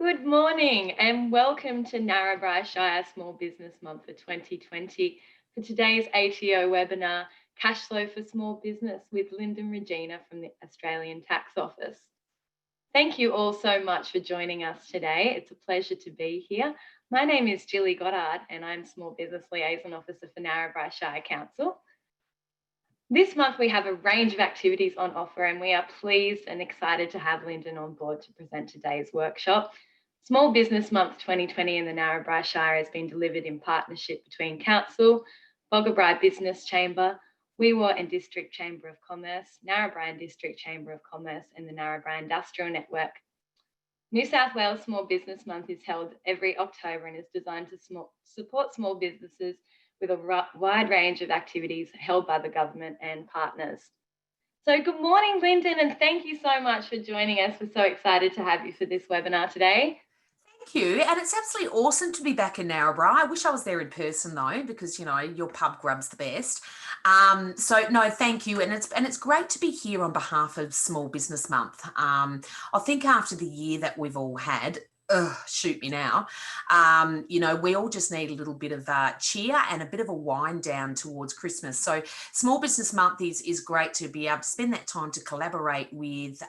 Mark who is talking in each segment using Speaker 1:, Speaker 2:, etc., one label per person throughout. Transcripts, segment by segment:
Speaker 1: Good morning and welcome to Narrabri Shire Small Business Month for 2020 for today's ATO webinar, Cash Flow for Small Business with Linden Regina from the Australian Tax Office. Thank you all so much for joining us today. It's a pleasure to be here. My name is Jilly Goddard and I'm Small Business Liaison Officer for Narrabri Shire Council. This month we have a range of activities on offer and we are pleased and excited to have Linden on board to present today's workshop. Small Business Month 2020 in the Narrabri Shire has been delivered in partnership between Council, Boggabri Business Chamber, Wee-Waa and District Chamber of Commerce, Narrabri and District Chamber of Commerce and the Narrabri Industrial Network. New South Wales Small Business Month is held every October and is designed to support small businesses with a wide range of activities held by the government and partners. So good morning, Linden, and thank you so much for joining us. We're so excited to have you for this webinar today.
Speaker 2: Thank you, and it's absolutely awesome to be back in Narrabri. I wish I was there in person though, because you know your pub grub's the best. So no, thank you, and it's great to be here on behalf of Small Business Month. I think after the year that we've all had. Shoot me now. You know, we all just need a little bit of cheer and a bit of a wind down towards Christmas. So Small Business Month is great to be able to spend that time to collaborate with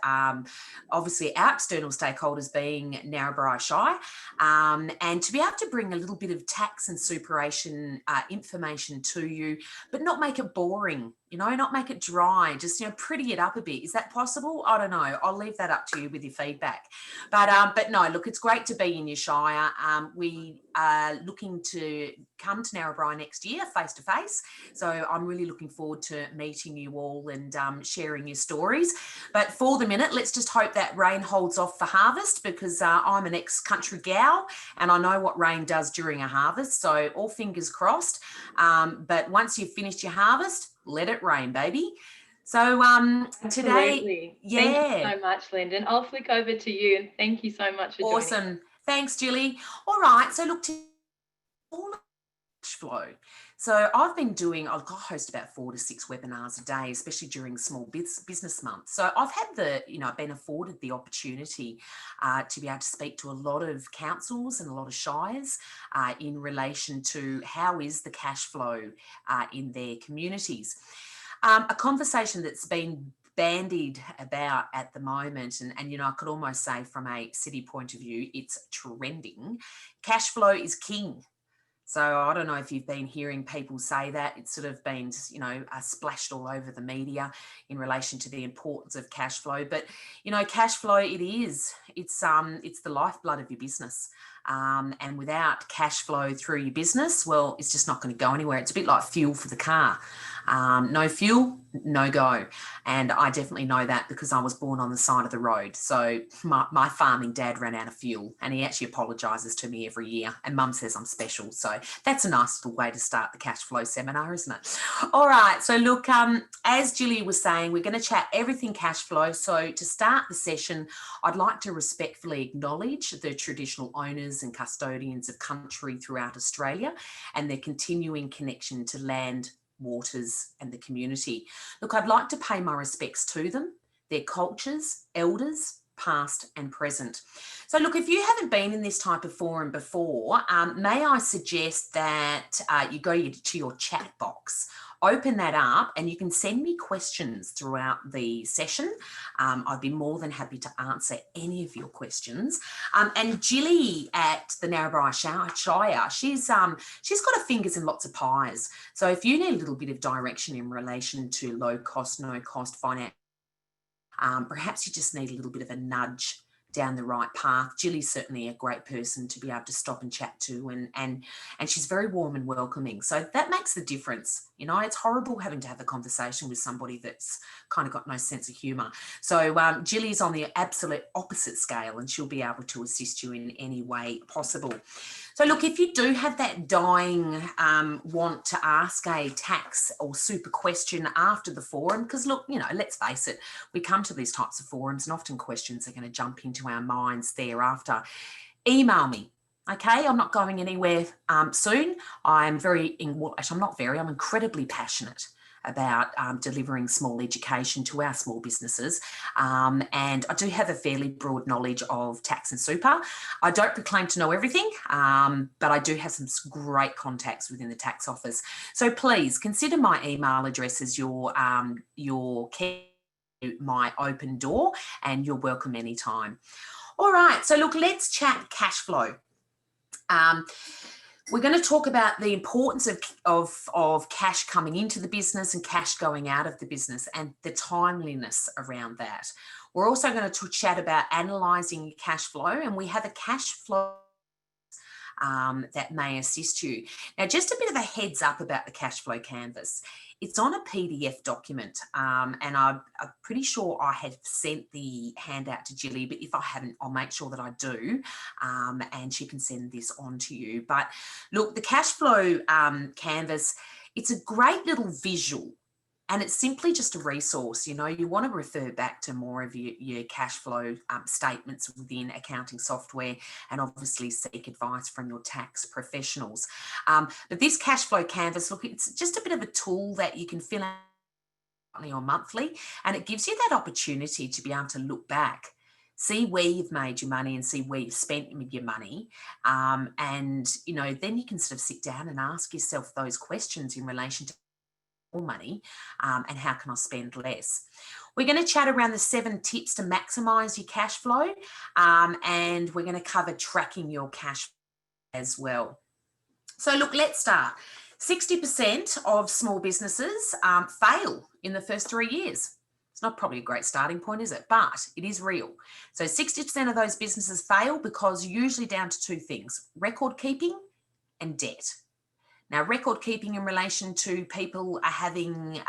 Speaker 2: obviously our external stakeholders being Narrabri Shire, and to be able to bring a little bit of tax and superannuation information to you, but not make it boring. You know, not make it dry, just, you know, pretty it up a bit. Is that possible? I don't know. I'll leave that up to you with your feedback. But no, look, it's great to be in your shire. We are looking to come to Narrabri next year face to face. So I'm really looking forward to meeting you all and sharing your stories. But for the minute, let's just hope that rain holds off for harvest, because I'm an ex-country gal and I know what rain does during a harvest. So all fingers crossed. But once you've finished your harvest, let it rain, baby. So today,
Speaker 1: yeah. Thank you so much, Linden. I'll flick over to you and thank you so much for joining.
Speaker 2: Awesome. Thanks, Jilly. All right. So look, all cash flow. So I've been doing, I host about 4 to 6 webinars a day, especially during Small Business Month. So I've had been afforded the opportunity to be able to speak to a lot of councils and a lot of shires in relation to how is the cash flow in their communities. A conversation that's been bandied about at the moment, and you know, I could almost say from a city point of view, it's trending. Cash flow is king. So I don't know if you've been hearing people say that. It's sort of been, you know, splashed all over the media in relation to the importance of cash flow. But, you know, cash flow, it's the lifeblood of your business. And without cash flow through your business, well, it's just not going to go anywhere. It's a bit like fuel for the car. No fuel, no go. And I definitely know that because I was born on the side of the road. So my farming dad ran out of fuel and he actually apologises to me every year. And mum says I'm special. So that's a nice little way to start the cash flow seminar, isn't it? All right. So look, as Julie was saying, we're going to chat everything cash flow. So to start the session, I'd like to respectfully acknowledge the traditional owners and custodians of country throughout Australia and their continuing connection to land, waters and the community. Look, I'd like to pay my respects to them, their cultures, elders, past and present. So look, if you haven't been in this type of forum before, may I suggest that you go to your chat box, open that up and you can send me questions throughout the session. I'd be more than happy to answer any of your questions. And Jilly at the Narrabri Shire, she's got her fingers in lots of pies. So if you need a little bit of direction in relation to low cost, no cost finance, perhaps you just need a little bit of a nudge down the right path. Jilly's certainly a great person to be able to stop and chat to, and she's very warm and welcoming. So that makes the difference. You know, it's horrible having to have a conversation with somebody that's kind of got no sense of humour. So Jilly's on the absolute opposite scale and she'll be able to assist you in any way possible. So look, if you do have that dying want to ask a tax or super question after the forum, because look, you know, let's face it, we come to these types of forums and often questions are going to jump into our minds thereafter. Email me. Okay, I'm not going anywhere soon. I'm incredibly passionate about delivering small education to our small businesses. And I do have a fairly broad knowledge of tax and super. I don't proclaim to know everything, but I do have some great contacts within the tax office. So please consider my email address as your key, my open door, and you're welcome anytime. All right, so look, let's chat cash flow. We're going to talk about the importance of cash coming into the business and cash going out of the business and the timeliness around that. We're also going to chat about analysing your cash flow, and we have a cash flow that may assist you. Now, just a bit of a heads up about the cash flow canvas. It's on a PDF document, and I'm pretty sure I have sent the handout to Jilly, but if I haven't, I'll make sure that I do, and she can send this on to you. But look, the cash flow canvas, it's a great little visual. And it's simply just a resource. You know, you want to refer back to more of your cash flow statements within accounting software, and obviously seek advice from your tax professionals. But this cash flow canvas, look, it's just a bit of a tool that you can fill out or monthly, and it gives you that opportunity to be able to look back, see where you've made your money and see where you've spent your money. And, you know, then you can sort of sit down and ask yourself those questions in relation to money, and how can I spend less. We're going to chat around the 7 tips to maximise your cash flow, and we're going to cover tracking your cash as well. So look, let's start. 60% of small businesses fail in the first 3 years. It's not probably a great starting point, is it? But it is real. So 60% of those businesses fail because usually down to 2 things: record keeping and debt. Now, record keeping in relation to people are having,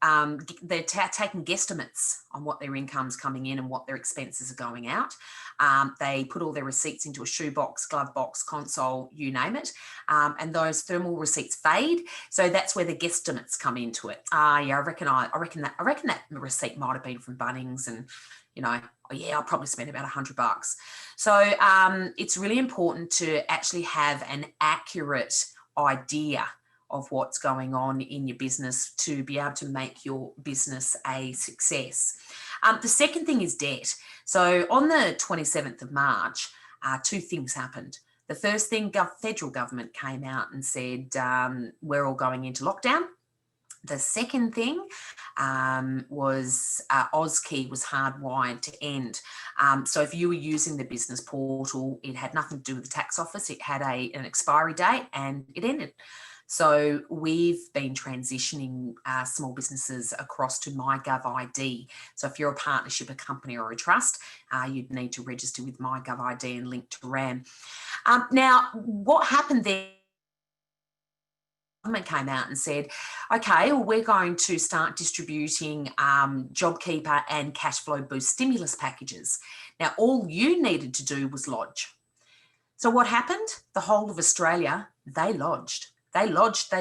Speaker 2: they're taking guesstimates on what their income's coming in and what their expenses are going out. They put all their receipts into a shoebox, glove box, console, you name it, and those thermal receipts fade. So that's where the guesstimates come into it. Yeah, I reckon that receipt might have been from Bunnings, and you know, oh yeah, I'll probably spend about $100. So it's really important to actually have an accurate idea of what's going on in your business to be able to make your business a success. The second thing is debt. So on the 27th of March, 2 things happened. The first thing, federal government came out and said, we're all going into lockdown. The second thing was AusKey was hardwired to end. So if you were using the business portal, it had nothing to do with the tax office. It had an expiry date and it ended. So we've been transitioning small businesses across to MyGovID. So if you're a partnership, a company or a trust, you'd need to register with MyGovID and link to RAM. Now, what happened there? Government came out and said, okay, well, we're going to start distributing JobKeeper and cash flow boost stimulus packages. Now, all you needed to do was lodge. So what happened? The whole of Australia, they lodged. They lodged.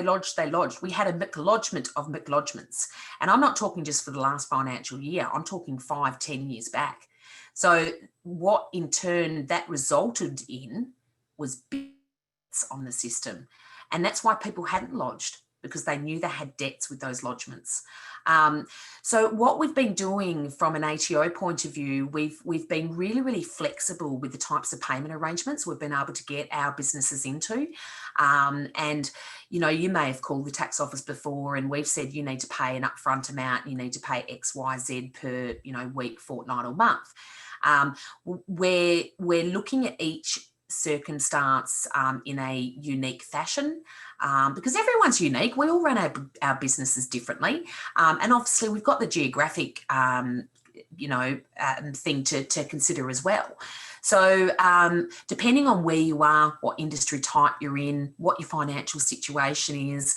Speaker 2: We had a McLodgement of McLodgements. And I'm not talking just for the last financial year. I'm talking 5-10 years back. So what in turn that resulted in was bits on the system. And that's why people hadn't lodged, because they knew they had debts with those lodgements. So what we've been doing from an ATO point of view, we've been really, really flexible with the types of payment arrangements we've been able to get our businesses into. And, you know, you may have called the tax office before and we've said you need to pay an upfront amount, you need to pay X, Y, Z per, you know, week, fortnight or month. We're looking at each circumstance in a unique fashion, because everyone's unique. We all run our businesses differently, and obviously we've got the geographic thing to consider as well. So depending on where you are, what industry type you're in, what your financial situation is,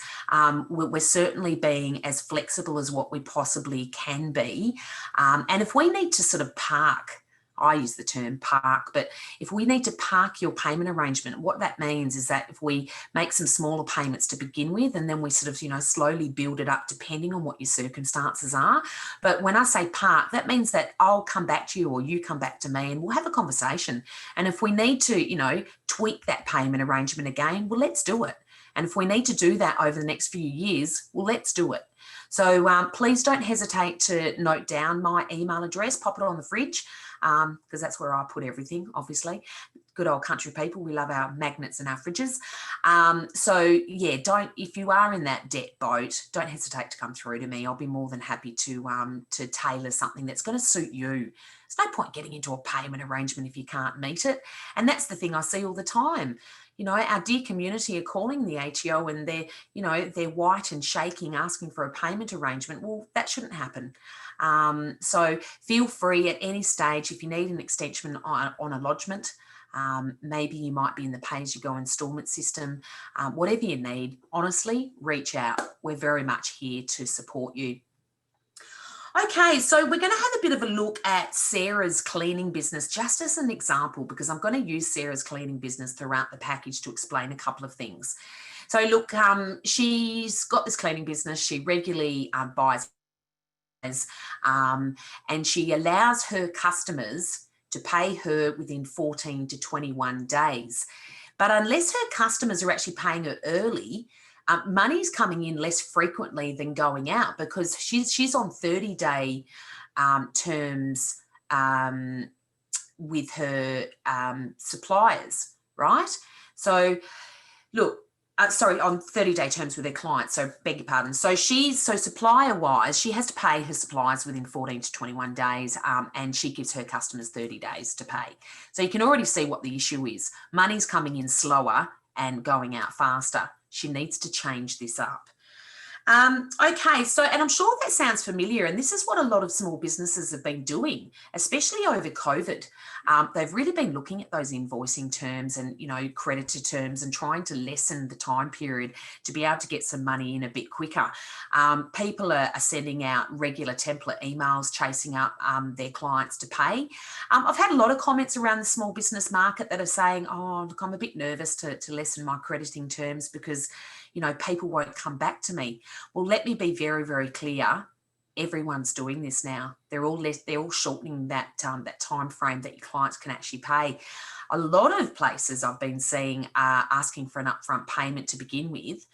Speaker 2: we're certainly being as flexible as what we possibly can be. And if we need to sort of park, I use the term park, but if we need to park your payment arrangement, what that means is that if we make some smaller payments to begin with, and then we sort of, you know, slowly build it up depending on what your circumstances are. But when I say park, that means that I'll come back to you or you come back to me and we'll have a conversation. And if we need to, you know, tweak that payment arrangement again, well, let's do it. And if we need to do that over the next few years, well, let's do it. So please don't hesitate to note down my email address, pop it on the fridge, because that's where I put everything, obviously. Good old country people, we love our magnets and our fridges. So yeah, if you are in that debt boat, don't hesitate to come through to me. I'll be more than happy to tailor something that's going to suit you. There's no point getting into a payment arrangement if you can't meet it. And that's the thing I see all the time. You know, our dear community are calling the ATO and they're white and shaking, asking for a payment arrangement. Well, that shouldn't happen. So feel free at any stage if you need an extension on a lodgement. Maybe you might be in the pay-as-you-go instalment system. Whatever you need, honestly, reach out. We're very much here to support you. Okay, so we're going to have a bit of a look at Sarah's cleaning business just as an example, because I'm going to use Sarah's cleaning business throughout the package to explain a couple of things. So look, she's got this cleaning business. She regularly buys and she allows her customers to pay her within 14 to 21 days. But unless her customers are actually paying her early, money's coming in less frequently than going out, because she's on 30-day terms with her suppliers, right? So look, on 30-day terms with their clients, so beg your pardon. So supplier-wise, she has to pay her suppliers within 14 to 21 days, and she gives her customers 30 days to pay. So you can already see what the issue is. Money's coming in slower and going out faster. She needs to change this up. Okay, and I'm sure that sounds familiar, and this is what a lot of small businesses have been doing, especially over COVID. They've really been looking at those invoicing terms and, creditor terms and trying to lessen the time period to be able to get some money in a bit quicker. People are sending out regular template emails, chasing up their clients to pay. I've had a lot of comments around the small business market that are saying, oh, look, I'm a bit nervous to lessen my crediting terms because people won't come back to me. Well, let me be very, very clear. Everyone's doing this now. They're all shortening that time frame that your clients can actually pay. A lot of places I've been seeing are asking for an upfront payment to begin with,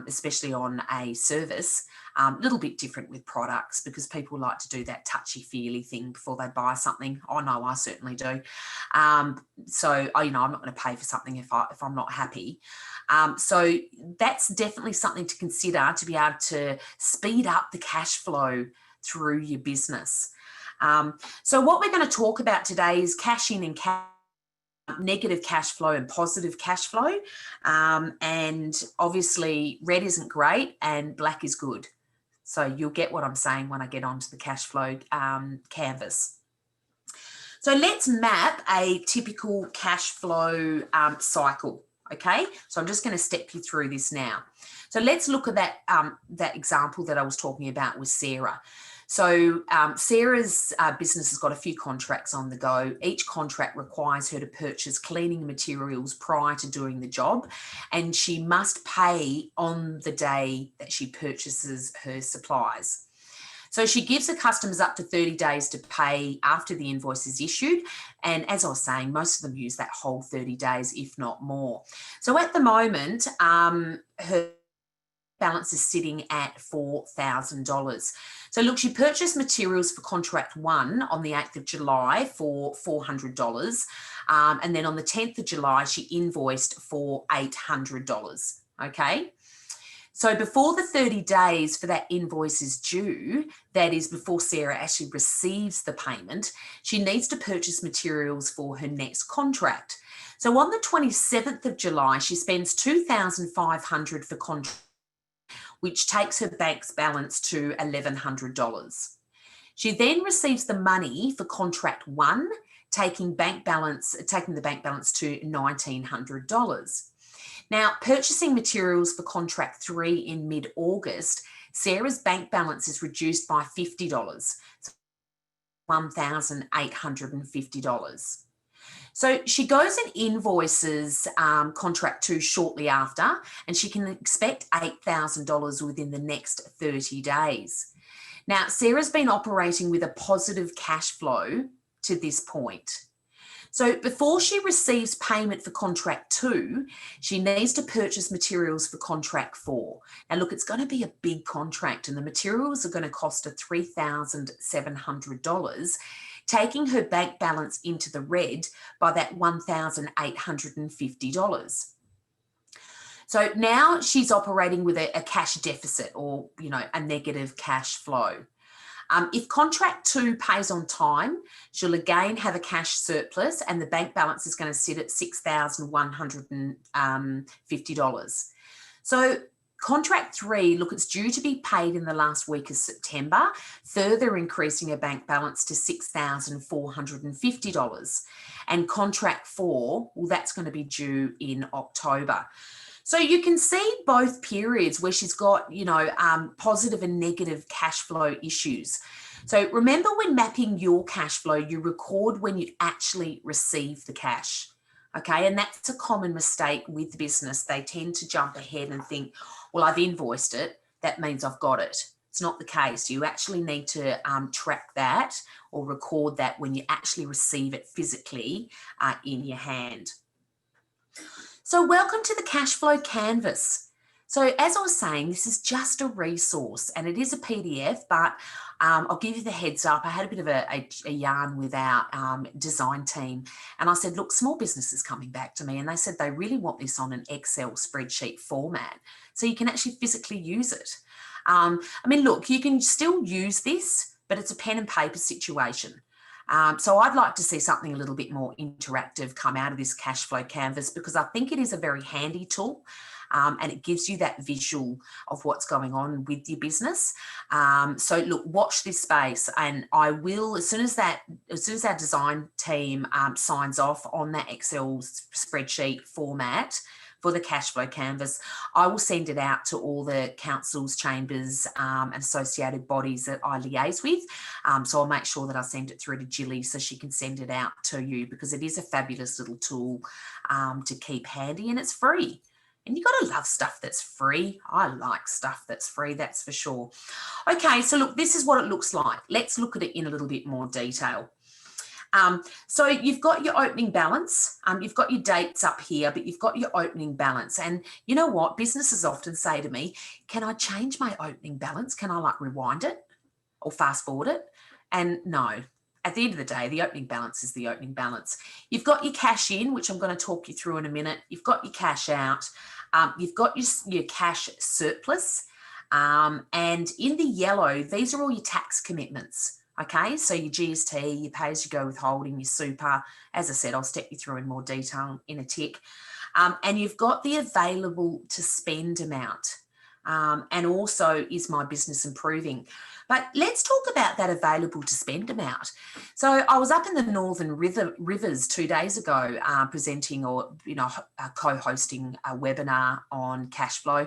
Speaker 2: especially on a service. A little bit different with products because people like to do that touchy-feely thing before they buy something. Oh no, I certainly do. So I'm not going to pay for something if I'm not happy. So that's definitely something to consider to be able to speed up the cash flow through your business. So what we're going to talk about today is cash in and negative cash flow and positive cash flow. And obviously red isn't great and black is good. So you'll get what I'm saying when I get onto the cash flow canvas. So let's map a typical cash flow cycle. Okay, so I'm just going to step you through this now. So let's look at that example that I was talking about with Sarah. So Sarah's business has got a few contracts on the go. Each contract requires her to purchase cleaning materials prior to doing the job, and she must pay on the day that she purchases her supplies. So she gives her customers up to 30 days to pay after the invoice is issued. And as I was saying, most of them use that whole 30 days, if not more. So at the moment, her balance is sitting at $4,000. So look, she purchased materials for contract 1 on the 8th of July for $400. And then on the 10th of July, she invoiced for $800. Okay. So before the 30 days for that invoice is due, that is before Sarah actually receives the payment, she needs to purchase materials for her next contract. So on the 27th of July, she spends $2,500 for contract, which takes her bank's balance to $1,100. She then receives the money for contract 1, taking the bank balance to $1,900. Now, purchasing materials for contract 3 in mid-August, Sarah's bank balance is reduced by $50, so $1,850. So she goes and invoices contract 2 shortly after, and she can expect $8,000 within the next 30 days. Now, Sarah's been operating with a positive cash flow to this point. So before she receives payment for contract 2, she needs to purchase materials for contract 4. Now look, it's going to be a big contract and the materials are going to cost her $3,700, taking her bank balance into the red by that $1,850. So now she's operating with a cash deficit or, a negative cash flow. If contract 2 pays on time, she'll again have a cash surplus and the bank balance is going to sit at $6,150. So contract 3, look, it's due to be paid in the last week of September, further increasing her bank balance to $6,450. And contract 4, well, that's going to be due in October. So you can see both periods where she's got, positive and negative cash flow issues. So remember, when mapping your cash flow, you record when you actually receive the cash. Okay, and that's a common mistake with business. They tend to jump ahead and think, well, I've invoiced it, that means I've got it. It's not the case. You actually need to track that or record that when you actually receive it physically in your hand. So welcome to the cash flow canvas. So as I was saying, this is just a resource and it is a PDF, but I'll give you the heads up. I had a bit of a yarn with our design team and I said, look, small business is coming back to me and they said they really want this on an Excel spreadsheet format so you can actually physically use it. Look, you can still use this, but it's a pen and paper situation. So I'd like to see something a little bit more interactive come out of this cash flow canvas because I think it is a very handy tool and it gives you that visual of what's going on with your business. So look, watch this space and I will, as soon as our design team signs off on that Excel spreadsheet format for the cash flow canvas, I will send it out to all the councils, chambers and associated bodies that I liaise with. So I'll make sure that I send it through to Jilly so she can send it out to you because it is a fabulous little tool to keep handy and it's free. And you've got to love stuff that's free. I like stuff that's free, that's for sure. Okay, so look, this is what it looks like. Let's look at it in a little bit more detail. So you've got your opening balance, you've got your dates up here, but you've got your opening balance. And you know what? Businesses often say to me, can I change my opening balance? Can I rewind it or fast forward it? And no, at the end of the day, the opening balance is the opening balance. You've got your cash in, which I'm going to talk you through in a minute. You've got your cash out. You've got your cash surplus. And in the yellow, these are all your tax commitments. Okay, so your GST, your pay-as-you-go withholding, your super, as I said, I'll step you through in more detail in a tick. And you've got the available to spend amount. And also, is my business improving? But let's talk about that available to spend amount. So I was up in the Northern Rivers 2 days ago presenting or, co-hosting a webinar on cash flow.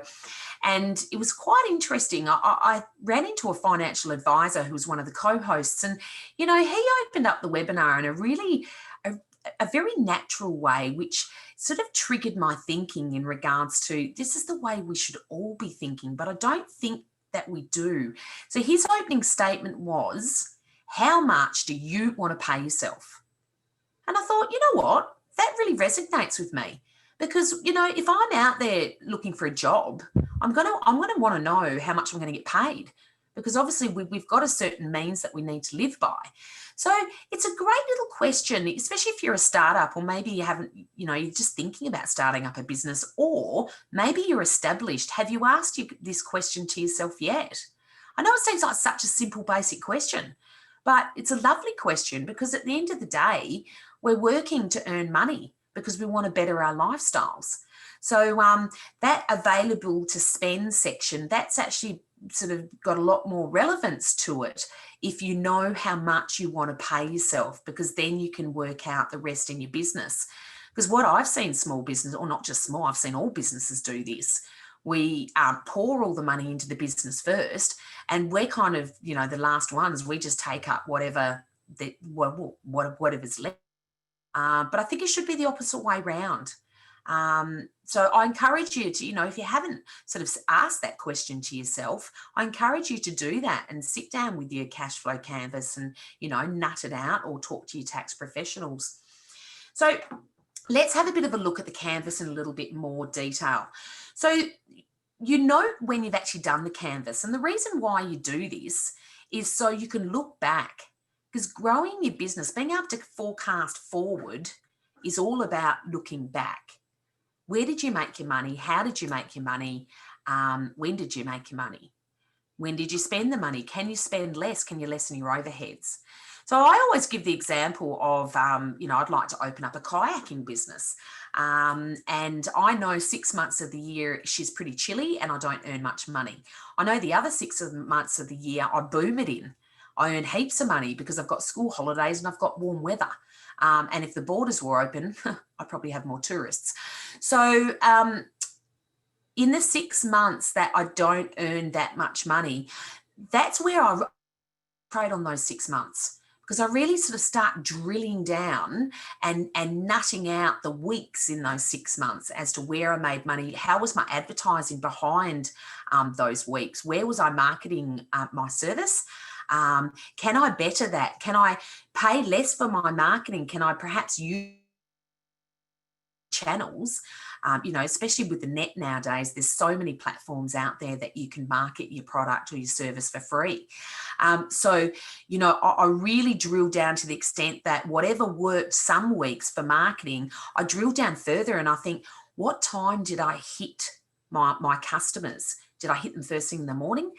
Speaker 2: And it was quite interesting. I ran into a financial advisor who was one of the co-hosts and, he opened up the webinar in a really, a very natural way, which sort of triggered my thinking in regards to this is the way we should all be thinking, but I don't think that we do. So his opening statement was, how much do you want to pay yourself? And I thought, you know what? That really resonates with me because, if I'm out there looking for a job, I'm going to want to know how much I'm going to get paid because obviously we've got a certain means that we need to live by. So it's a great little question, especially if you're a startup or maybe you haven't, you're just thinking about starting up a business or maybe you're established. Have you asked this question to yourself yet? I know it seems like such a simple, basic question, but it's a lovely question because at the end of the day, we're working to earn money because we want to better our lifestyles. So that available to spend section, that's actually sort of got a lot more relevance to it if you know how much you want to pay yourself, because then you can work out the rest in your business. Because what I've seen small business, or not just small, I've seen all businesses do this. We pour all the money into the business first, and we're kind of, the last ones. We just take up whatever's left. But I think it should be the opposite way round. So I encourage you to, if you haven't sort of asked that question to yourself, I encourage you to do that and sit down with your cash flow canvas and, nut it out or talk to your tax professionals. So let's have a bit of a look at the canvas in a little bit more detail. So you know when you've actually done the canvas, and the reason why you do this is so you can look back, because growing your business, being able to forecast forward is all about looking back. Where did you make your money? How did you make your money? When did you make your money? When did you spend the money? Can you spend less? Can you lessen your overheads? So I always give the example of, I'd like to open up a kayaking business. And I know 6 months of the year she's pretty chilly and I don't earn much money. I know the other 6 months of the year I boom it in. I earn heaps of money because I've got school holidays and I've got warm weather. And if the borders were open, I'd probably have more tourists. So in the 6 months that I don't earn that much money, that's where I trade on those 6 months, because I really sort of start drilling down and nutting out the weeks in those 6 months as to where I made money. How was my advertising behind those weeks? Where was I marketing my service? Can I better that? Can I pay less for my marketing? Can I perhaps use channels? Especially with the net nowadays, there's so many platforms out there that you can market your product or your service for free. I really drill down to the extent that whatever worked some weeks for marketing, I drill down further and I think, what time did I hit my customers? Did I hit them first thing in the morning?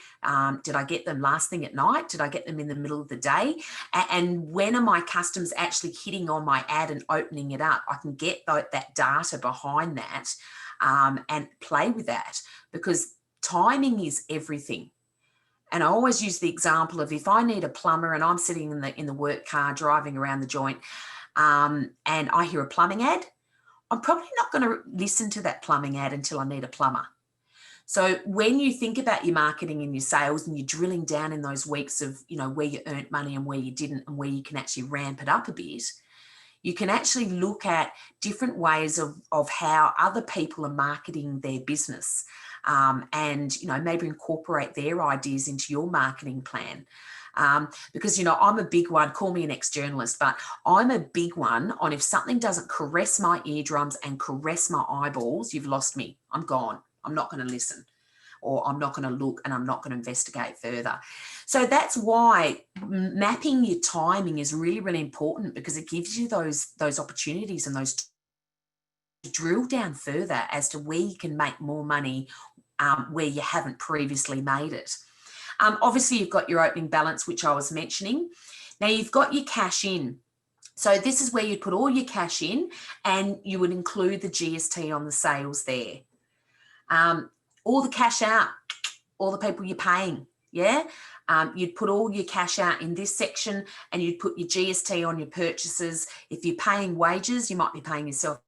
Speaker 2: Did I get them last thing at night? Did I get them in the middle of the day? And when are my customers actually hitting on my ad and opening it up? I can get that data behind that and play with that, because timing is everything. And I always use the example of, if I need a plumber and I'm sitting in the work car driving around the joint and I hear a plumbing ad, I'm probably not going to listen to that plumbing ad until I need a plumber. So when you think about your marketing and your sales and you're drilling down in those weeks of, where you earned money and where you didn't and where you can actually ramp it up a bit, you can actually look at different ways of how other people are marketing their business and, maybe incorporate their ideas into your marketing plan. Because, I'm a big one, call me an ex-journalist, but I'm a big one on, if something doesn't caress my eardrums and caress my eyeballs, you've lost me. I'm gone. I'm not going to listen, or I'm not going to look, and I'm not going to investigate further. So that's why mapping your timing is really, really important, because it gives you those opportunities and those to drill down further as to where you can make more money where you haven't previously made it. Obviously, you've got your opening balance, which I was mentioning. Now you've got your cash in. So this is where you'd put all your cash in, and you would include the GST on the sales there. All the cash out, all the people you're paying, yeah? You'd put all your cash out in this section, and you'd put your GST on your purchases. If you're paying wages, you might be paying yourself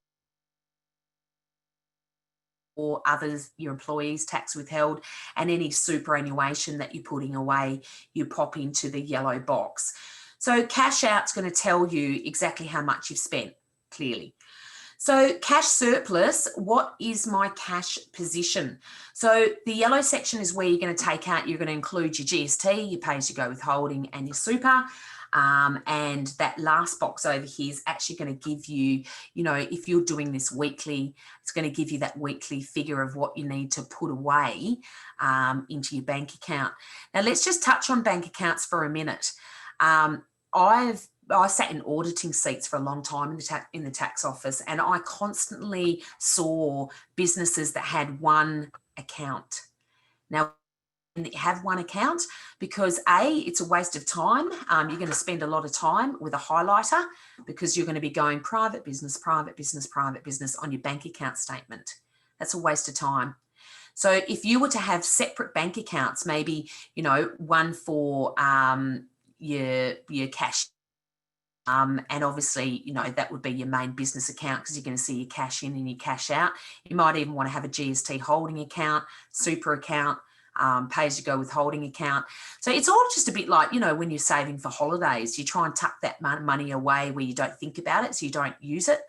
Speaker 2: or others, your employees, tax withheld, and any superannuation that you're putting away, you pop into the yellow box. So cash out's going to tell you exactly how much you've spent, clearly. So cash surplus, what is my cash position? So the yellow section is where you're going to take out, you're going to include your GST, your pay-as-you-go withholding, and your super. And that last box over here is actually going to give you, if you're doing this weekly, it's going to give you that weekly figure of what you need to put away into your bank account. Now, let's just touch on bank accounts for a minute. I sat in auditing seats for a long time in the tax office, and I constantly saw businesses that had one account. Now, you have one account because it's a waste of time. You're going to spend a lot of time with a highlighter because you're going to be going private business, private business, private business on your bank account statement. That's a waste of time. So if you were to have separate bank accounts, maybe, one for your cash, and obviously, that would be your main business account because you're going to see your cash in and your cash out. You might even want to have a GST holding account, super account, pay-as-you-go withholding account. So it's all just a bit like, when you're saving for holidays, you try and tuck that money away where you don't think about it, so you don't use it.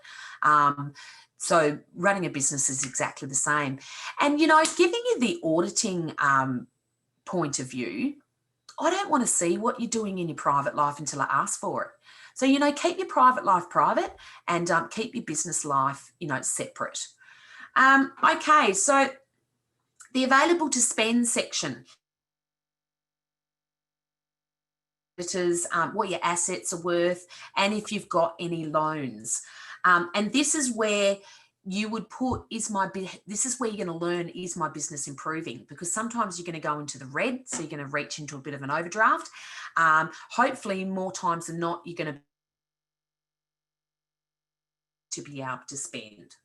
Speaker 2: So running a business is exactly the same. And, giving you the auditing point of view, I don't want to see what you're doing in your private life until I ask for it. So, you know, keep your private life private and keep your business life, you know, separate. Okay, so the available to spend section. What your assets are worth, and if you've got any loans. And this is where you would put, this is where you're going to learn, is my business improving? Because sometimes you're going to go into the red, so you're going to reach into a bit of an overdraft. Hopefully, more times than not, you're going to be able to spend.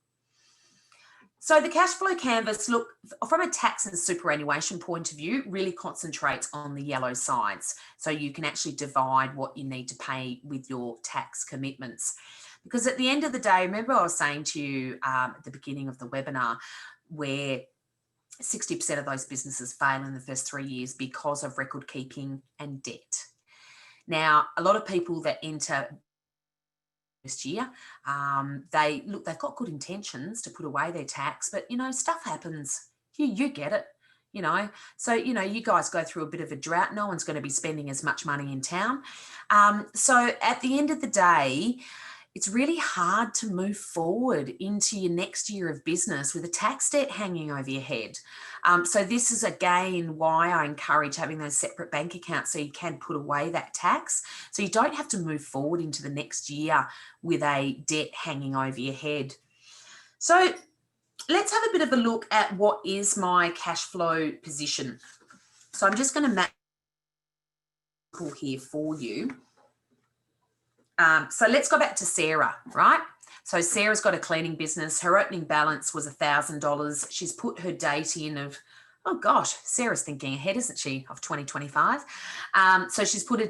Speaker 2: So the cash flow canvas, look, from a tax and superannuation point of view, really concentrates on the yellow sides. So you can actually divide what you need to pay with your tax commitments. Because at the end of the day, remember I was saying to you at the beginning of the webinar, where 60% of those businesses fail in the first 3 years because of record keeping and debt. Now, a lot of people that enter first year, they've got good intentions to put away their tax, but you know, stuff happens. You get it, you know. So you know, you guys go through a bit of a drought. No one's going to be spending as much money in town. So at the end of the day, it's really hard to move forward into your next year of business with a tax debt hanging over your head. So this is again why I encourage having those separate bank accounts so you can put away that tax. So you don't have to move forward into the next year with a debt hanging over your head. So let's have a bit of a look at what is my cash flow position. So I'm just going to map here for you. So let's go back to Sarah, right? So Sarah's got a cleaning business. Her opening balance was $1,000. She's put her date in of, oh gosh, Sarah's thinking ahead, isn't she, of 2025. So she's put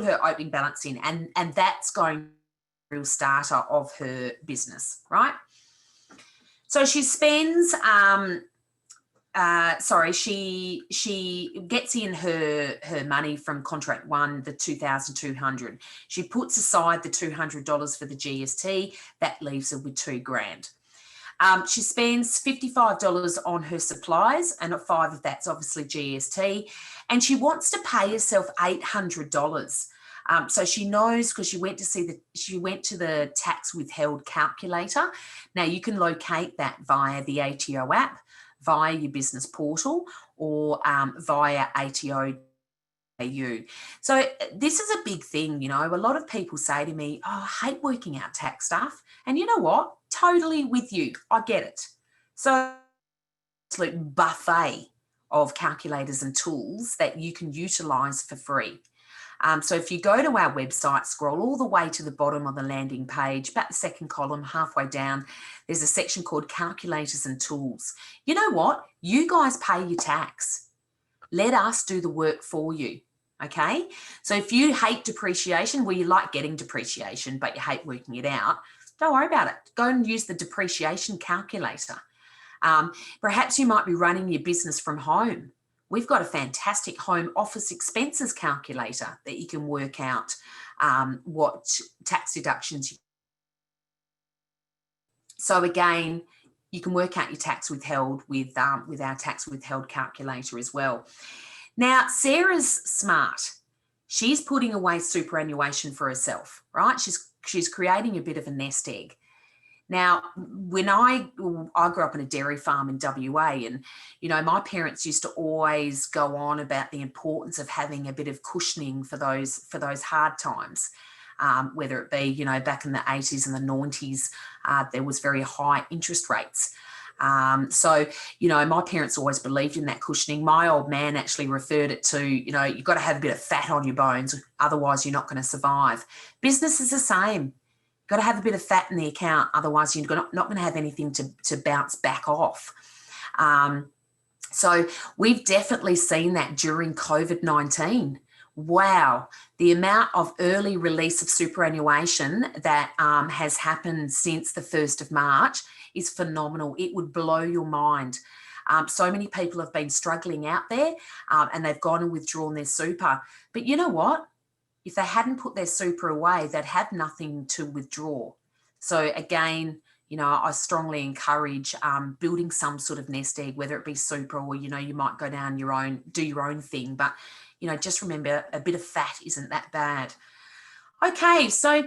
Speaker 2: her opening balance in, and that's going to be the real starter of her business, right? So she spends, she gets in her money from contract one, the $2,200. She puts aside the $200 for the GST. That leaves her with $2,000. She spends $55 on her supplies, and $5 of that's obviously GST. And she wants to pay herself $800. So she knows, because she went to the tax withheld calculator. Now you can locate that via the ATO app, via your business portal, or via ATO.au. So this is a big thing, you know. A lot of people say to me, oh, I hate working out tax stuff. And you know what? Totally with you. I get it. So absolute buffet of calculators and tools that you can utilise for free. So if you go to our website, scroll all the way to the bottom of the landing page, about the second column, halfway down, there's a section called Calculators and Tools. You know what? You guys pay your tax. Let us do the work for you, okay? So if you hate depreciation, well, you like getting depreciation, but you hate working it out, don't worry about it. Go and use the depreciation calculator. Perhaps you might be running your business from home. We've got a fantastic home office expenses calculator that you can work out what tax deductions you. So again, you can work out your tax withheld with our tax withheld calculator as well. Now, Sarah's smart. She's putting away superannuation for herself, right? She's creating a bit of a nest egg. Now, when I grew up on a dairy farm in WA, and, you know, my parents used to always go on about the importance of having a bit of cushioning for those hard times, whether it be, you know, back in the 80s and the 90s, there was very high interest rates. So, you know, my parents always believed in that cushioning. My old man actually referred it to, you know, you've got to have a bit of fat on your bones, otherwise you're not going to survive. Business is the same. Got to have a bit of fat in the account, otherwise you're not going to have anything to bounce back off. So we've definitely seen that during COVID-19. Wow, the amount of early release of superannuation that has happened since the 1st of March is phenomenal. It would blow your mind. So many people have been struggling out there and they've gone and withdrawn their super. But you know what? If they hadn't put their super away, they'd have nothing to withdraw. So again, you know, I strongly encourage building some sort of nest egg, whether it be super or, you know, you might go down do your own thing. But, you know, just remember, a bit of fat isn't that bad. Okay, so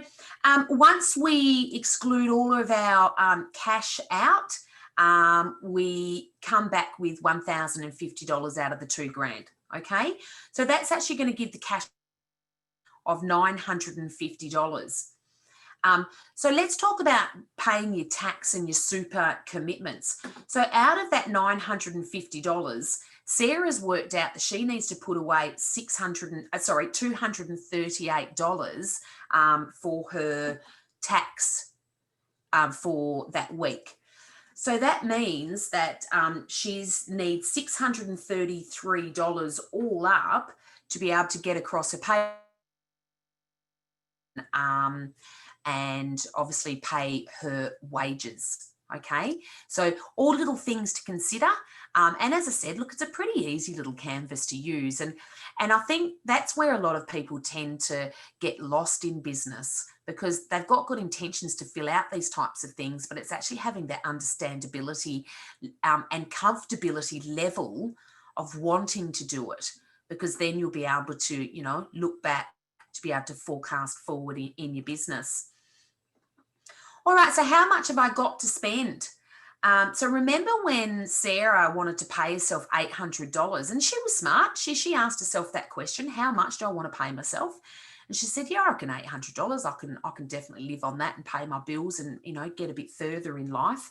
Speaker 2: once we exclude all of our cash out, we come back with $1,050 out of the $2,000. Okay, so that's actually going to give the cash of $950. So let's talk about paying your tax and your super commitments. So out of that $950, Sarah's worked out that she needs to put away $238 for her tax for that week. So that means that she needs $633 all up to be able to get across her pay. And obviously pay her wages. Okay, so all little things to consider. And as I said, look, it's a pretty easy little canvas to use. And I think that's where a lot of people tend to get lost in business, because they've got good intentions to fill out these types of things, but it's actually having that understandability and comfortability level of wanting to do it, because then you'll be able to, you know, look back to be able to forecast forward in your business. All right, so how much have I got to spend? So remember when Sarah wanted to pay herself $800, and she was smart. She asked herself that question: how much do I want to pay myself? And she said, yeah, I reckon $800. I can definitely live on that and pay my bills and, you know, get a bit further in life.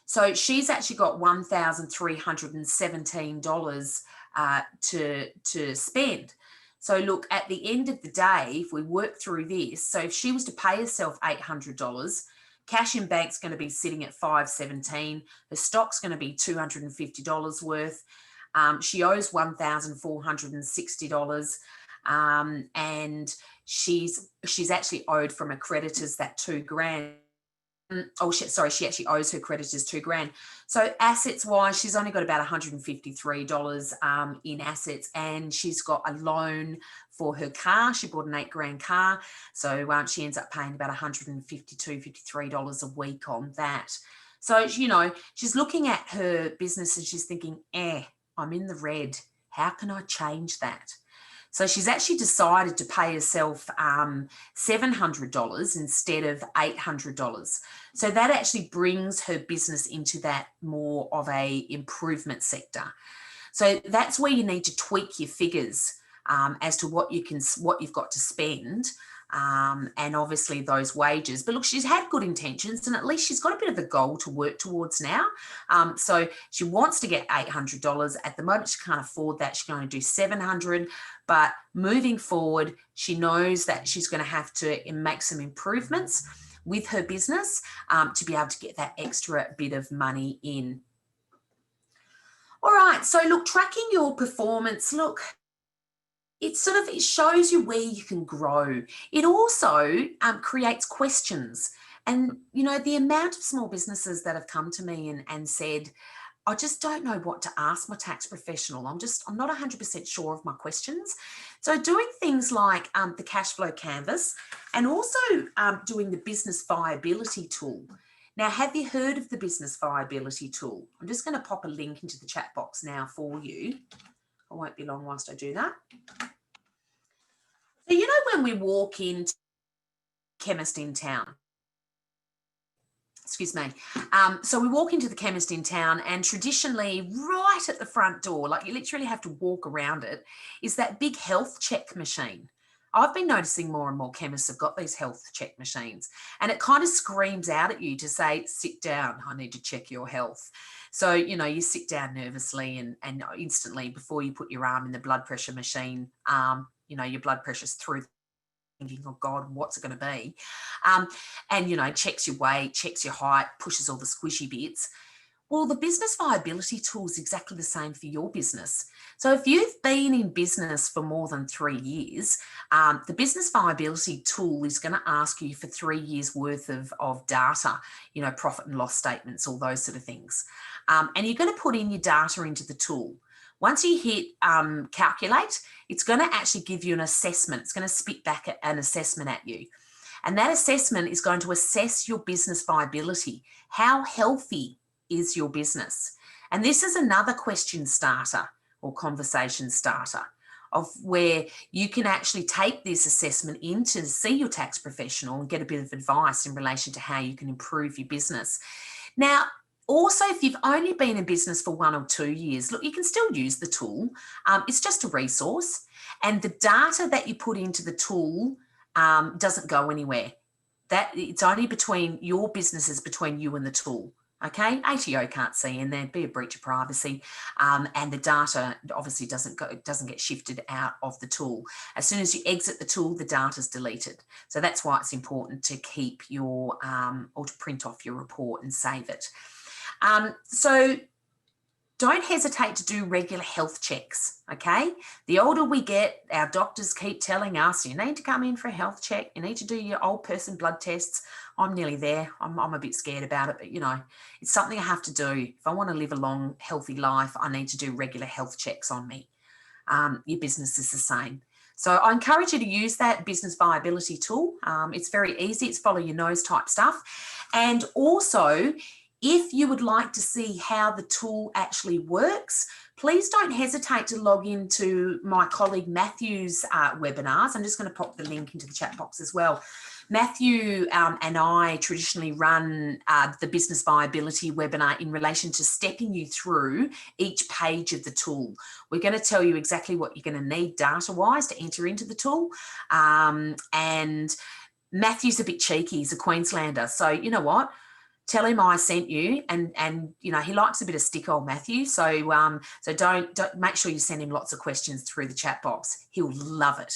Speaker 2: So she's actually got $1,317 to spend. So look, at the end of the day, if we work through this, so if she was to pay herself $800, cash in bank's going to be sitting at $517. Her stock's going to be $250 worth. She owes $1,460, and she's actually owed from her creditors that $2,000. She actually owes her creditors $2,000. So assets wise, she's only got about $153 in assets, and she's got a loan for her car. She bought an $8,000 car, so she ends up paying about $153 a week on that. So, you know, she's looking at her business and she's thinking, I'm in the red. How can I change that? So she's actually decided to pay herself $700 instead of $800. So that actually brings her business into that more of a improvement sector. So that's where you need to tweak your figures as to what you've got to spend. And obviously those wages. But look, she's had good intentions, and at least she's got a bit of a goal to work towards now. So she wants to get $800. At the moment, she can't afford that. She's going to do $700. But moving forward, she knows that she's going to have to make some improvements with her business to be able to get that extra bit of money in. All right, so look, tracking your performance, look, it shows you where you can grow. It also creates questions. And, you know, the amount of small businesses that have come to me and said, I just don't know what to ask my tax professional. I'm not 100% sure of my questions. So doing things like the cash flow canvas, and also doing the business viability tool. Now, have you heard of the business viability tool? I'm just going to pop a link into the chat box now for you. I won't be long whilst I do that. So, you know, when we walk into chemist in town, so we walk into the chemist in town, and traditionally right at the front door, like you literally have to walk around it, is that big health check machine. I've been noticing more and more chemists have got these health check machines, and it kind of screams out at you to say, sit down, I need to check your health. So, you know, you sit down nervously and instantly, before you put your arm in the blood pressure machine, you know, your blood pressure's through, thinking, oh God, what's it going to be? And, you know, checks your weight, checks your height, pushes all the squishy bits. Well, the business viability tool is exactly the same for your business. So if you've been in business for more than 3 years, the business viability tool is going to ask you for 3 years worth of data, you know, profit and loss statements, all those sort of things. And you're going to put in your data into the tool. Once you hit calculate, it's going to actually give you an assessment. It's going to spit back an assessment at you. And that assessment is going to assess your business viability. How healthy is your business? And this is another question starter or conversation starter of where you can actually take this assessment in to see your tax professional and get a bit of advice in relation to how you can improve your business. Now, also, if you've only been in business for 1 or 2 years, look, you can still use the tool. It's just a resource, and the data that you put into the tool doesn't go anywhere. That it's only between your businesses, between you and the tool. Okay, ATO can't see, and there'd be a breach of privacy, and the data obviously doesn't get shifted out of the tool. As soon as you exit the tool, the data's deleted. So that's why it's important to keep your or to print off your report and save it. So don't hesitate to do regular health checks, okay? The older we get, our doctors keep telling us, you need to come in for a health check, you need to do your old person blood tests. I'm nearly there. I'm a bit scared about it, but you know, it's something I have to do. If I want to live a long, healthy life, I need to do regular health checks on me. Your business is the same. So I encourage you to use that business viability tool. It's very easy. It's follow your nose type stuff. And also, if you would like to see how the tool actually works, please don't hesitate to log into my colleague Matthew's webinars. I'm just going to pop the link into the chat box as well. Matthew and I traditionally run the business viability webinar in relation to stepping you through each page of the tool. We're going to tell you exactly what you're going to need data-wise to enter into the tool. And Matthew's a bit cheeky. He's a Queenslander. So you know what? Tell him I sent you, and you know he likes a bit of stick, old Matthew. So so don't make sure you send him lots of questions through the chat box. He'll love it.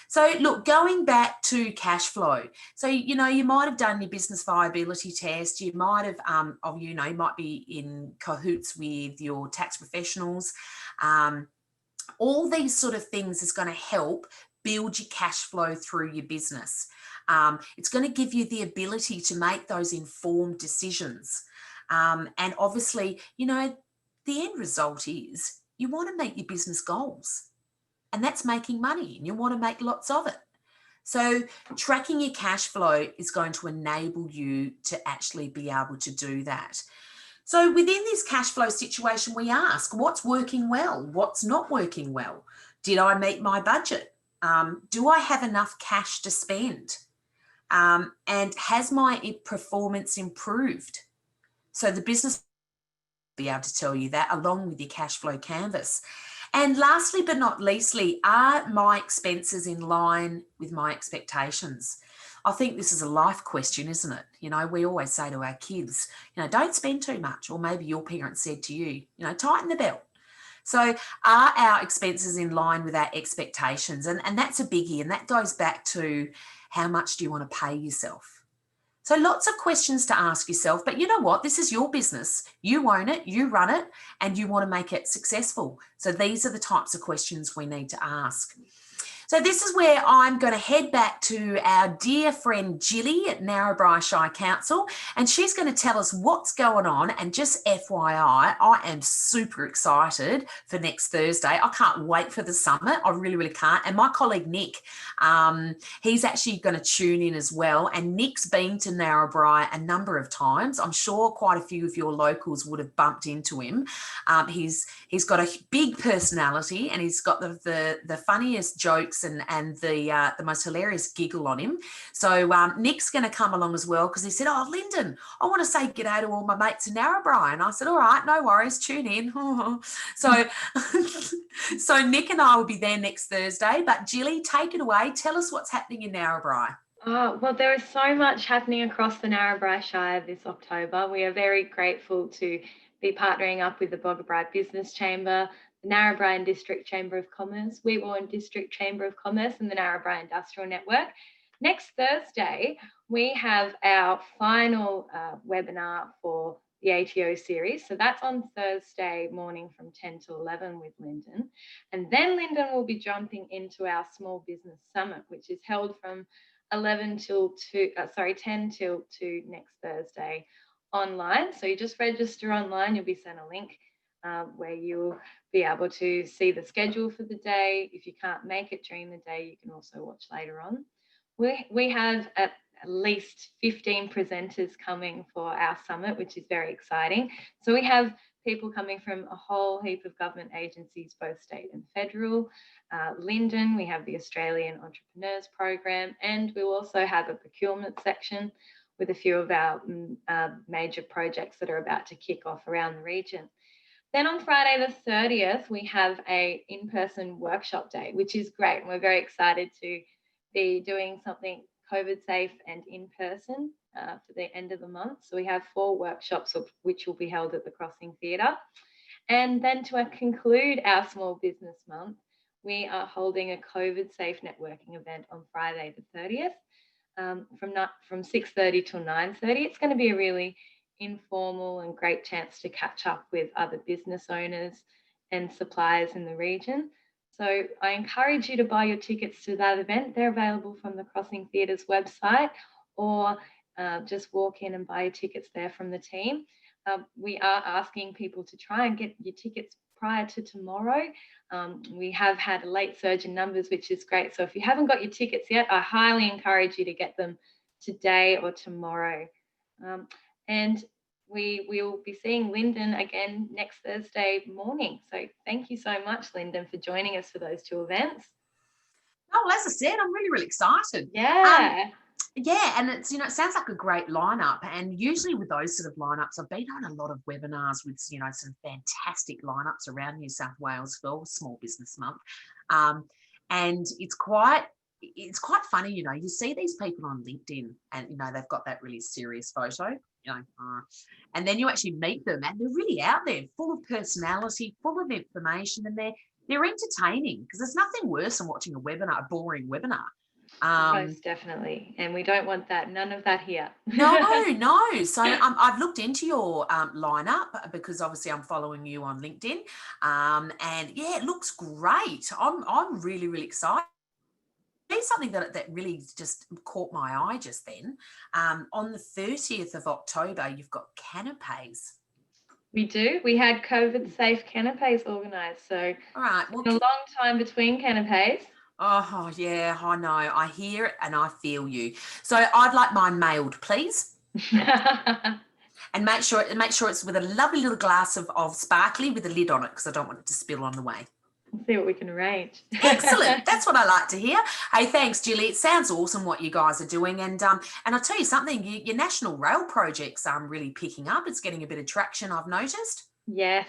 Speaker 2: So look, going back to cash flow. So you know you might have done your business viability test. You might have you know you might be in cahoots with your tax professionals. All these sort of things is going to help build your cash flow through your business. It's going to give you the ability to make those informed decisions. And obviously, you know, the end result is you want to meet your business goals, and that's making money, and you want to make lots of it. So tracking your cash flow is going to enable you to actually be able to do that. So within this cash flow situation, we ask, what's working well? What's not working well? Did I meet my budget? Do I have enough cash to spend? And has my performance improved? So the business will be able to tell you that along with your cash flow canvas. And lastly, but not leastly, are my expenses in line with my expectations? I think this is a life question, isn't it? You know, we always say to our kids, you know, don't spend too much, or maybe your parents said to you, you know, tighten the belt. So are our expenses in line with our expectations? And that's a biggie, and that goes back to how much do you want to pay yourself? So lots of questions to ask yourself, but you know what? This is your business. You own it, you run it, and you want to make it successful. So these are the types of questions we need to ask. So this is where I'm going to head back to our dear friend Jilly at Narrabri Shire Council, and she's going to tell us what's going on. And just FYI, I am super excited for next Thursday. I can't wait for the summit. I really, really can't. And my colleague Nick, he's actually going to tune in as well. And Nick's been to Narrabri a number of times. I'm sure quite a few of your locals would have bumped into him. He's got a big personality, and he's got the funniest jokes and the most hilarious giggle on him. So Nick's going to come along as well, because he said, oh, Linden, I want to say g'day to all my mates in Narrabri. And I said, all right, no worries, tune in. So, so Nick and I will be there next Thursday. But Jilly, take it away. Tell us what's happening in Narrabri.
Speaker 1: Oh, well, there is so much happening across the Narrabri Shire this October. We are very grateful to be partnering up with the Boggabri Business Chamber, the Narrabri District Chamber of Commerce, Weewarn District Chamber of Commerce, and the Narrabri Industrial Network. Next Thursday, we have our final webinar for the ATO series. So that's on Thursday morning from 10 to 11 with Linden. And then Linden will be jumping into our Small Business Summit, which is held from 10 till 2 next Thursday online. So you just register online, you'll be sent a link where you'll be able to see the schedule for the day. If you can't make it during the day, you can also watch later on. We have at least 15 presenters coming for our summit, which is very exciting. So we have people coming from a whole heap of government agencies, both state and federal. Linden, we have the Australian Entrepreneurs Program, and we'll also have a procurement section with a few of our major projects that are about to kick off around the region. Then on Friday the 30th, we have a in-person workshop day, which is great. And we're very excited to be doing something COVID safe and in-person for the end of the month. So we have 4 workshops which will be held at the Crossing Theatre. And then to conclude our Small Business Month, we are holding a COVID safe networking event on Friday the 30th from 6:30 till 9:30. It's going to be a really informal and great chance to catch up with other business owners and suppliers in the region. So I encourage you to buy your tickets to that event. They're available from the Crossing Theatre's website, or just walk in and buy your tickets there from the team. We are asking people to try and get your tickets prior to tomorrow. We have had a late surge in numbers, which is great. So if you haven't got your tickets yet, I highly encourage you to get them today or tomorrow. And we will be seeing Linden again next Thursday morning. So thank you so much, Linden, for joining us for those 2 events.
Speaker 2: Oh, well, as I said, I'm really, really excited.
Speaker 1: Yeah.
Speaker 2: Yeah, and it's, it sounds like a great lineup. And usually with those sort of lineups, I've been on a lot of webinars with, some fantastic lineups around New South Wales for Small Business Month. And it's quite funny, you see these people on LinkedIn and, they've got that really serious photo, and then you actually meet them and they're really out there, full of personality, full of information, and they're entertaining, because there's nothing worse than watching a boring webinar.
Speaker 1: Most definitely. And we don't want that. None of that here.
Speaker 2: No. So I've looked into your lineup, because obviously I'm following you on LinkedIn. And yeah, it looks great. I'm really, really excited. There's something that really just caught my eye just then. On the 30th of October, you've got canapes.
Speaker 1: We do. We had COVID safe canapes organised. So
Speaker 2: all right,
Speaker 1: well, a long time between canapes.
Speaker 2: Oh, yeah, I know. I hear it and I feel you. So I'd like mine mailed, please. And make sure it's with a lovely little glass of sparkly with a lid on it, because I don't want it to spill on the way.
Speaker 1: We'll see what we can arrange.
Speaker 2: Excellent. That's what I like to hear. Hey, thanks, Julie. It sounds awesome what you guys are doing. And I'll tell you something, your national rail project's really picking up. It's getting a bit of traction, I've noticed.
Speaker 1: Yes.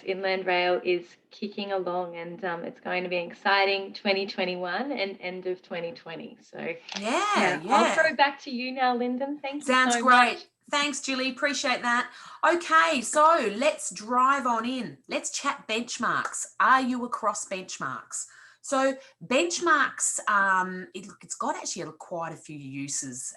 Speaker 1: Inland Rail is kicking along, and it's going to be an exciting 2021 and end of 2020. So yeah. I'll throw it back to you now, Linden. Thank you.
Speaker 2: Sounds
Speaker 1: so
Speaker 2: great.
Speaker 1: Much.
Speaker 2: Thanks, Julie. Appreciate that. Okay, so let's drive on in. Let's chat benchmarks. Are you across benchmarks? So benchmarks, it's got actually quite a few uses,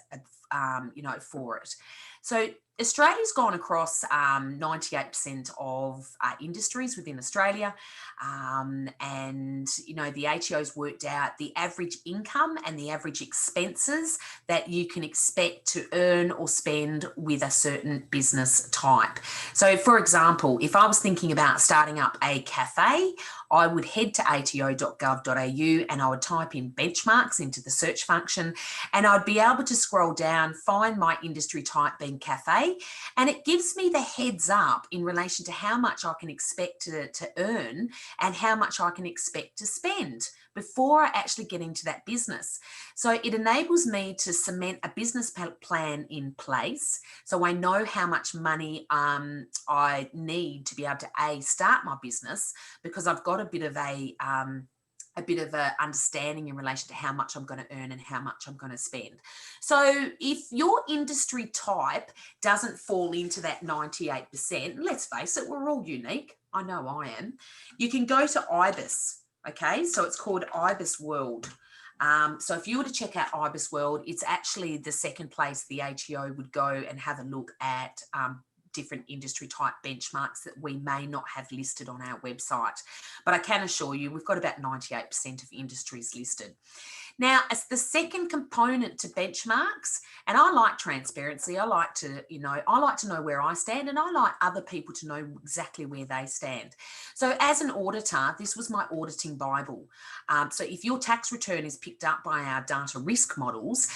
Speaker 2: for it. So Australia's gone across 98% of industries within Australia, and the ATO's worked out the average income and the average expenses that you can expect to earn or spend with a certain business type. So, for example, if I was thinking about starting up a cafe, I would head to ato.gov.au and I would type in benchmarks into the search function, and I'd be able to scroll down, find my industry type being cafe, and it gives me the heads up in relation to how much I can expect to earn and how much I can expect to spend before I actually get into that business. So it enables me to cement a business plan in place, so I know how much money I need to be able to start my business, because I've got a bit of a understanding in relation to how much I'm going to earn and how much I'm going to spend. So if your industry type doesn't fall into that 98%, let's face it, we're all unique. I know I am. You can go to IBIS. Okay, so it's called IBIS World. So if you were to check out IBIS World, it's actually the second place the ATO would go and have a look at different industry type benchmarks that we may not have listed on our website. But I can assure you we've got about 98% of industries listed. Now, as the second component to benchmarks, and I like transparency, I like to know where I stand, and I like other people to know exactly where they stand. So as an auditor, this was my auditing Bible. So if your tax return is picked up by our data risk models,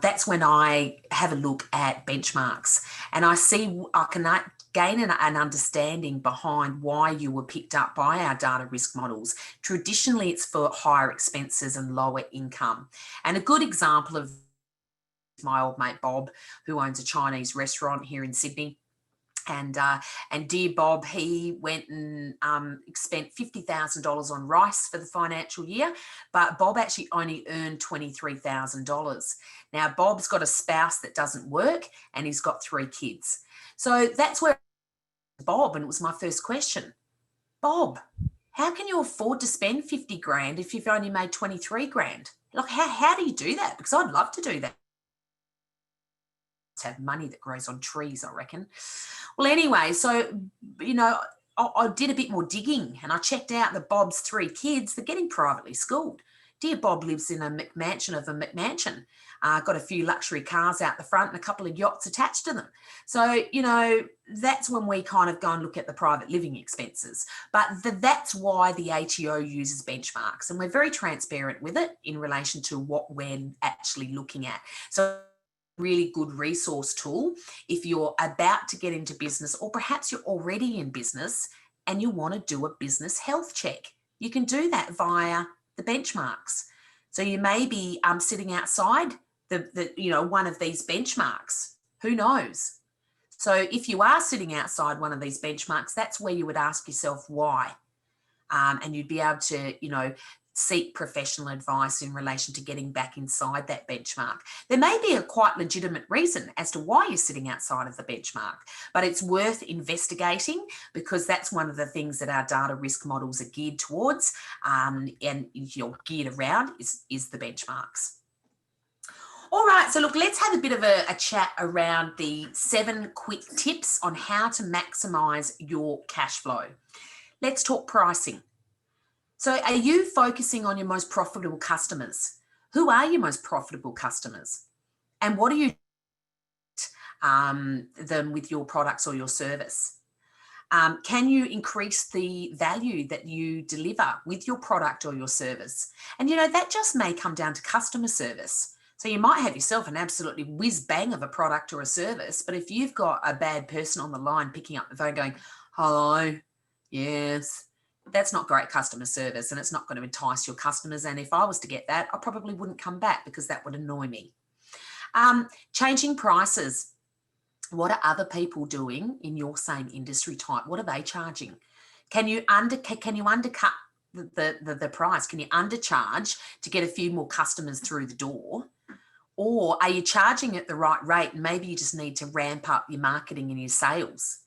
Speaker 2: that's when I have a look at benchmarks, and I can gain an understanding behind why you were picked up by our data risk models. Traditionally, it's for higher expenses and lower income. And a good example of my old mate Bob, who owns a Chinese restaurant here in Sydney. And dear Bob, he went and spent $50,000 on rice for the financial year, but Bob actually only earned $23,000. Now, Bob's got a spouse that doesn't work and he's got 3 kids. So that's where Bob, and it was my first question. Bob, how can you afford to spend 50 grand if you've only made 23 grand? Like, how do you do that? Because I'd love to do that. Have money that grows on trees, I reckon. Well, anyway, so, you know, I did a bit more digging and I checked out that Bob's 3 kids, they're getting privately schooled. Dear Bob lives in a McMansion of a McMansion. Got a few luxury cars out the front and a couple of yachts attached to them. So, you know, that's when we kind of go and look at the private living expenses. But that's why the ATO uses benchmarks, and we're very transparent with it in relation to what we're actually looking at. So really good resource tool if you're about to get into business, or perhaps you're already in business and you want to do a business health check. You can do that via the benchmarks. So you may be sitting outside one of these benchmarks. Who knows? So if you are sitting outside one of these benchmarks, that's where you would ask yourself why. And you'd be able to, you know, seek professional advice in relation to getting back inside that benchmark. There may be a quite legitimate reason as to why you're sitting outside of the benchmark, but it's worth investigating, because that's one of the things that our data risk models are geared towards, and you're geared around is the benchmarks. All right, so look, let's have a bit of a chat around the 7 quick tips on how to maximise your cash flow. Let's talk pricing. So are you focusing on your most profitable customers? Who are your most profitable customers? And what do you them with your products or your service? Can you increase the value that you deliver with your product or your service? And, you know, that just may come down to customer service. So you might have yourself an absolutely whiz bang of a product or a service, but if you've got a bad person on the line picking up the phone going, hello, yes, that's not great customer service, and it's not going to entice your customers. And if I was to get that, I probably wouldn't come back because that would annoy me. Changing prices. What are other people doing in your same industry type? What are they charging? Can you undercut the price? Can you undercharge to get a few more customers through the door? Or are you charging at the right rate and maybe you just need to ramp up your marketing and your sales?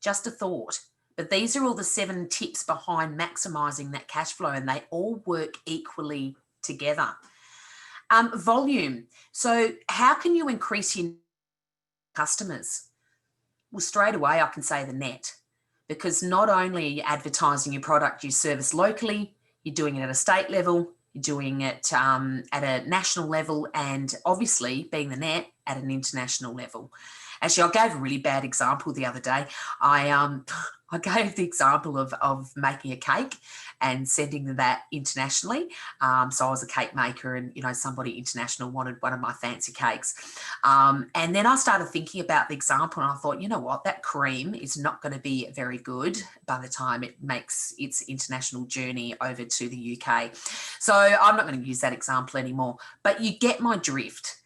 Speaker 2: Just a thought. But these are all the 7 tips behind maximising that cash flow, and they all work equally together. Volume. So how can you increase your customers? Well, straight away, I can say the net, because not only are you advertising your product, your service locally, you're doing it at a state level, you're doing it at a national level, and obviously being the net at an international level. Actually, I gave a really bad example the other day. I gave the example of making a cake and sending that internationally. So I was a cake maker, and, you know, somebody international wanted one of my fancy cakes. And then I started thinking about the example, and I thought, you know what, that cream is not going to be very good by the time it makes its international journey over to the UK. So I'm not going to use that example anymore, but you get my drift.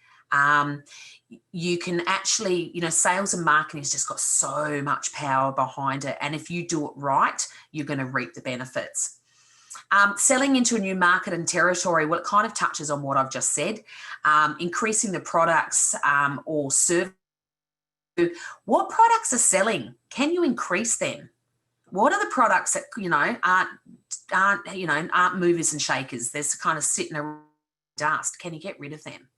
Speaker 2: You can actually, you know, sales and marketing has just got so much power behind it. And if you do it right, you're going to reap the benefits. Selling into a new market and territory, well, it kind of touches on what I've just said. Increasing the products or service. What products are selling? Can you increase them? What are the products that, you know, aren't movers and shakers? They're kind of sitting around dust. Can you get rid of them?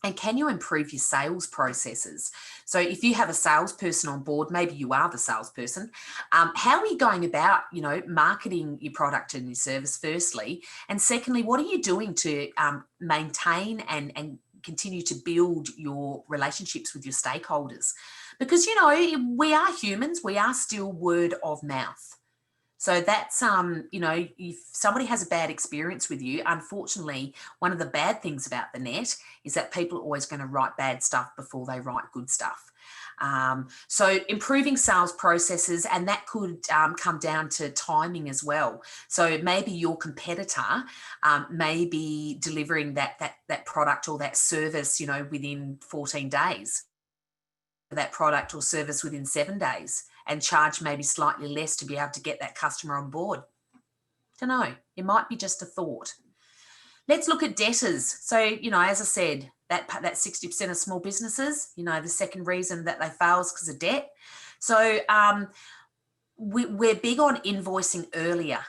Speaker 2: And can you improve your sales processes? So if you have a salesperson on board, maybe you are the salesperson, how are you going about, you know, marketing your product and your service firstly? And secondly, what are you doing to maintain and continue to build your relationships with your stakeholders? Because, you know, we are humans, we are still word of mouth. So that's, you know, if somebody has a bad experience with you, unfortunately, one of the bad things about the net is that people are always going to write bad stuff before they write good stuff. So improving sales processes, and that could come down to timing as well. So maybe your competitor may be delivering that product or that service, you know, within 14 days, that product or service within 7 days, and charge maybe slightly less to be able to get that customer on board. Don't know, it might be just a thought. Let's look at debtors. So, you know, as I said, that 60% of small businesses, you know, the second reason that they fail is because of debt. So we're big on invoicing earlier,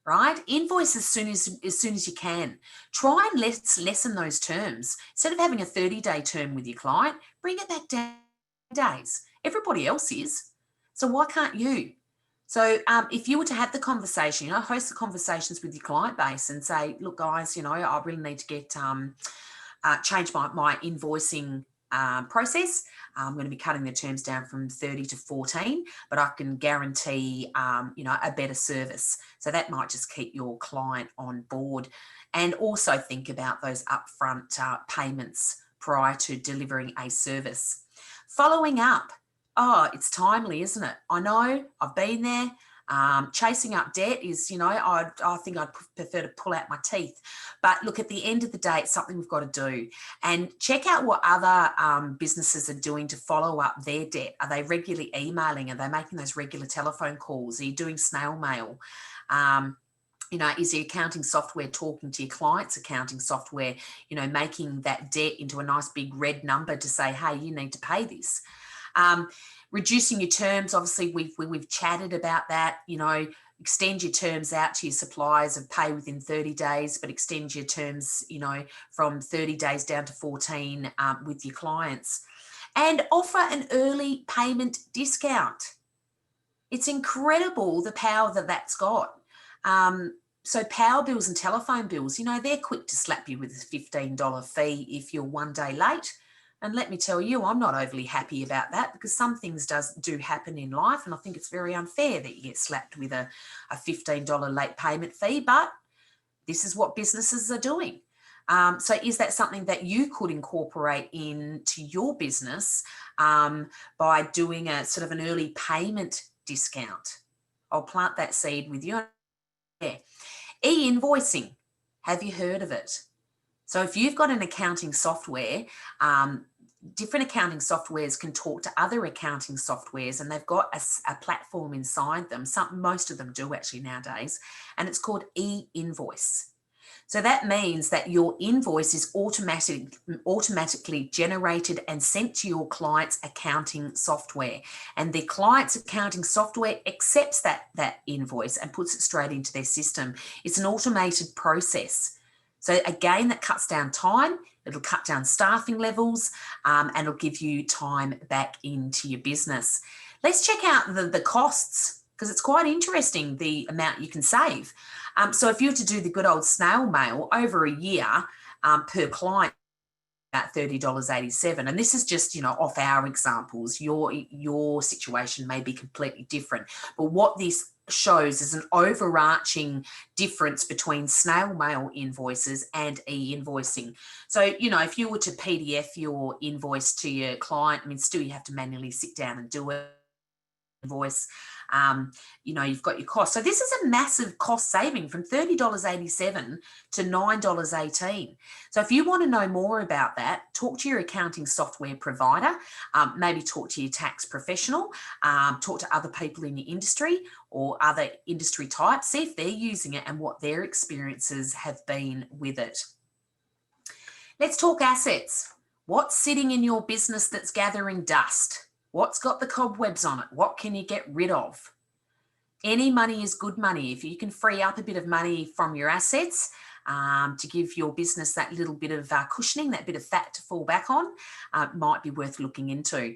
Speaker 2: right? Invoice as soon as you can. Try and lessen those terms. Instead of having a 30-day term with your client, bring it back down days. Everybody else is. So why can't you? So if you were to have the conversation, you know, host the conversations with your client base and say, look, guys, you know, I really need to get change my invoicing process. I'm going to be cutting the terms down from 30 to 14, but I can guarantee, you know, a better service. So that might just keep your client on board. And also think about those upfront payments prior to delivering a service. Following up. Oh, it's timely, isn't it? I know, I've been there. Chasing up debt is, you know, I think I'd prefer to pull out my teeth. But look, at the end of the day, it's something we've got to do. And check out what other businesses are doing to follow up their debt. Are they regularly emailing? Are they making those regular telephone calls? Are you doing snail mail? You know, is the accounting software talking to your client's accounting software, you know, making that debt into a nice big red number to say, hey, you need to pay this. Reducing your terms, obviously we've chatted about that, you know, extend your terms out to your suppliers and pay within 30 days, but extend your terms, you know, from 30 days down to 14 with your clients. And offer an early payment discount. It's incredible the power that that's got. So power bills and telephone bills, you know, they're quick to slap you with a $15 fee if you're 1 day late. And let me tell you, I'm not overly happy about that, because some things do happen in life, and I think it's very unfair that you get slapped with a $15 late payment fee, but this is what businesses are doing. So is that something that you could incorporate into your business by doing a sort of an early payment discount? I'll plant that seed with you. Yeah. E-invoicing, have you heard of it? So if you've got an accounting software, different accounting softwares can talk to other accounting softwares, and they've got a platform inside them. Most of them do actually nowadays, and it's called e-invoice. So that means that your invoice is automatically generated and sent to your client's accounting software, and the client's accounting software accepts that invoice and puts it straight into their system. It's an automated process. So again, that cuts down time, it'll cut down staffing levels, and it'll give you time back into your business. Let's check out the costs, because it's quite interesting, the amount you can save. So if you were to do the good old snail mail over a year per client, about $30.87. And this is just, you know, off our examples. Your situation may be completely different. But what this shows is an overarching difference between snail mail invoices and e-invoicing. So, you know, if you were to PDF your invoice to your client, I mean, still you have to manually sit down and do it. Invoice, you know, you've got your cost. So this is a massive cost saving from $30.87 to $9.18. So if you want to know more about that, talk to your accounting software provider, maybe talk to your tax professional, talk to other people in your industry or other industry types, see if they're using it and what their experiences have been with it. Let's talk assets. What's sitting in your business that's gathering dust? What's got the cobwebs on it? What can you get rid of? Any money is good money. If you can free up a bit of money from your assets to give your business that little bit of cushioning, that bit of fat to fall back on, might be worth looking into.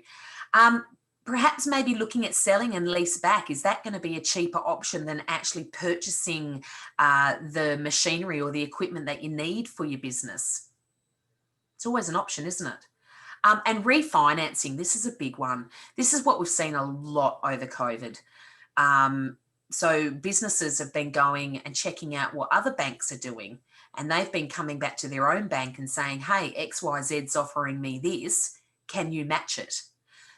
Speaker 2: Perhaps maybe looking at selling and lease back. Is that going to be a cheaper option than actually purchasing the machinery or the equipment that you need for your business? It's always an option, isn't it? And refinancing, this is a big one. This is what we've seen a lot over COVID. So businesses have been going and checking out what other banks are doing, and they've been coming back to their own bank and saying, hey, XYZ's offering me this, can you match it?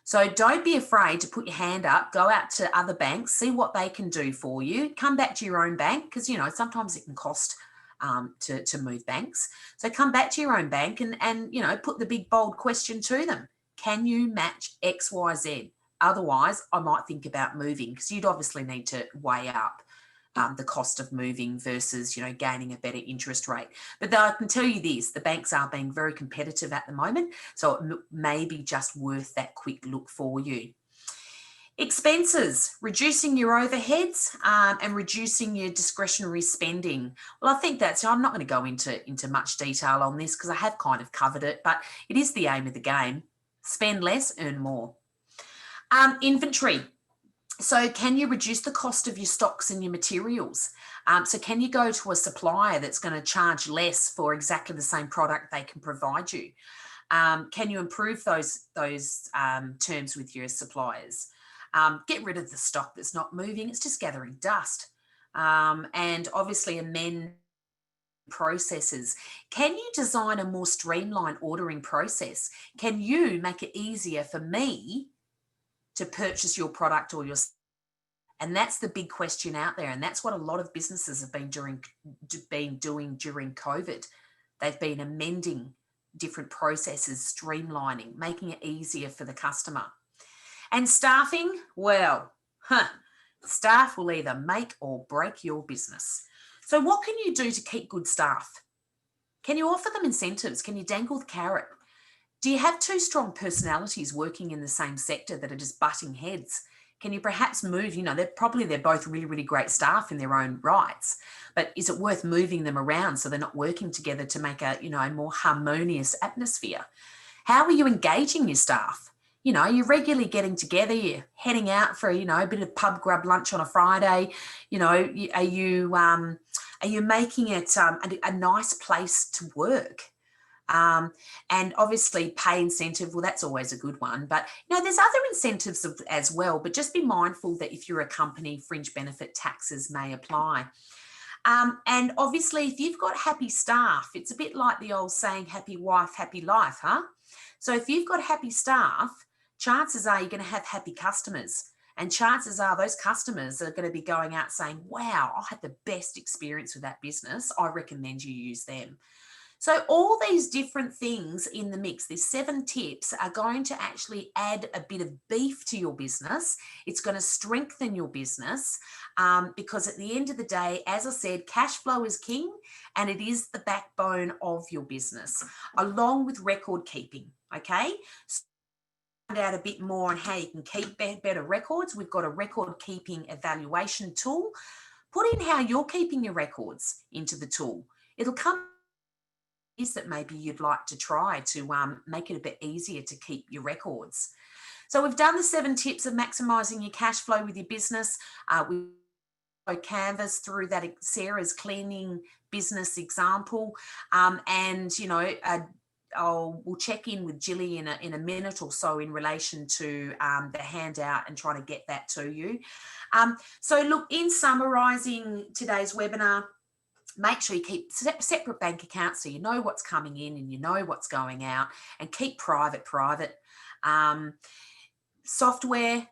Speaker 2: So don't be afraid to put your hand up, go out to other banks, see what they can do for you, come back to your own bank, because, sometimes it can cost to move banks. So come back to your own bank and put the big bold question to them. Can you match X, Y, Z? Otherwise, I might think about moving, because you'd obviously need to weigh up the cost of moving versus, gaining a better interest rate. But I can tell you this, the banks are being very competitive at the moment, so it may be just worth that quick look for you. Expenses, reducing your overheads and reducing your discretionary spending. Well, I think I'm not going to go into much detail on this because I have kind of covered it, but it is the aim of the game. Spend less, earn more. Inventory. So can you reduce the cost of your stocks and your materials? So can you go to a supplier that's going to charge less for exactly the same product they can provide you? Can you improve those terms with your suppliers? Get rid of the stock that's not moving. It's just gathering dust. And obviously amend processes. Can you design a more streamlined ordering process? Can you make it easier for me to purchase your product or your... And that's the big question out there. And that's what a lot of businesses have been doing during COVID. They've been amending different processes, streamlining, making it easier for the customer. And staffing, staff will either make or break your business. So what can you do to keep good staff? Can you offer them incentives? Can you dangle the carrot? Do you have two strong personalities working in the same sector that are just butting heads? Can you perhaps move, they're both really, really great staff in their own rights, but is it worth moving them around so they're not working together to make a more harmonious atmosphere? How are you engaging your staff? You're regularly getting together, you're heading out for, a bit of pub grub lunch on a Friday. Are you making it a nice place to work? And obviously pay incentive, well, that's always a good one. But, there's other incentives as well, but just be mindful that if you're a company, fringe benefit taxes may apply. And obviously, if you've got happy staff, it's a bit like the old saying, happy wife, happy life, huh? So if you've got happy staff, chances are you're going to have happy customers. And chances are those customers are going to be going out saying, wow, I had the best experience with that business. I recommend you use them. So all these different things in the mix, these 7 tips are going to actually add a bit of beef to your business. It's going to strengthen your business because at the end of the day, as I said, cash flow is king and it is the backbone of your business, along with record keeping, okay? So find out a bit more on how you can keep better records. We've got a record keeping evaluation tool. Put in how you're keeping your records into the tool. It'll come that maybe you'd like to try to make it a bit easier to keep your records. So we've done the 7 tips of maximising your cash flow with your business. We canvas through that Sarah's cleaning business example, and we'll check in with Jilly in a minute or so in relation to the handout and trying to get that to you. So look, in summarising today's webinar, make sure you keep separate bank accounts so you know what's coming in and you know what's going out, and keep private. Software,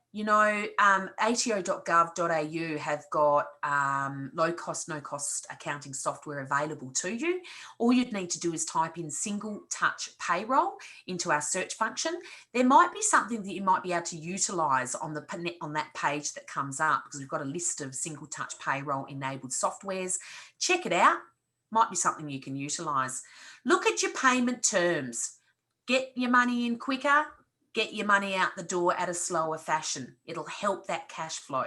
Speaker 2: ato.gov.au have got low cost, no cost accounting software available to you. All you'd need to do is type in single touch payroll into our search function. There might be something that you might be able to utilise on that page that comes up, because we've got a list of single touch payroll enabled softwares. Check it out. Might be something you can utilise. Look at your payment terms. Get your money in quicker. Get your money out the door at a slower fashion. It'll help that cash flow.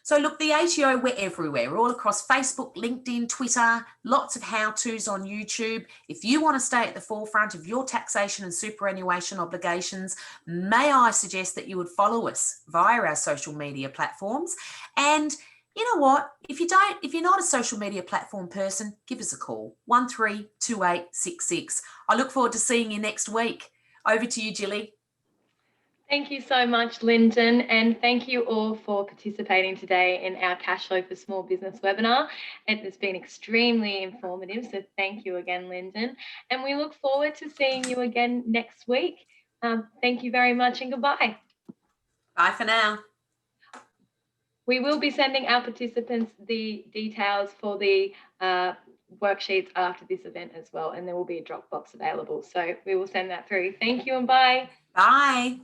Speaker 2: So look, the ATO, we're everywhere. We're all across Facebook, LinkedIn, Twitter, lots of how-tos on YouTube. If you want to stay at the forefront of your taxation and superannuation obligations, may I suggest that you would follow us via our social media platforms. And you know what? If you're not a social media platform person, give us a call, 132866. I look forward to seeing you next week. Over to you, Jilly.
Speaker 1: Thank you so much, Linden, and thank you all for participating today in our Cash Flow for Small Business webinar. It has been extremely informative, so thank you again, Linden. And we look forward to seeing you again next week Thank you very much and goodbye.
Speaker 2: Bye for now.
Speaker 1: We will be sending our participants the details for the worksheets after this event as well, and there will be a Dropbox available. So we will send that through. Thank you and bye.
Speaker 2: Bye.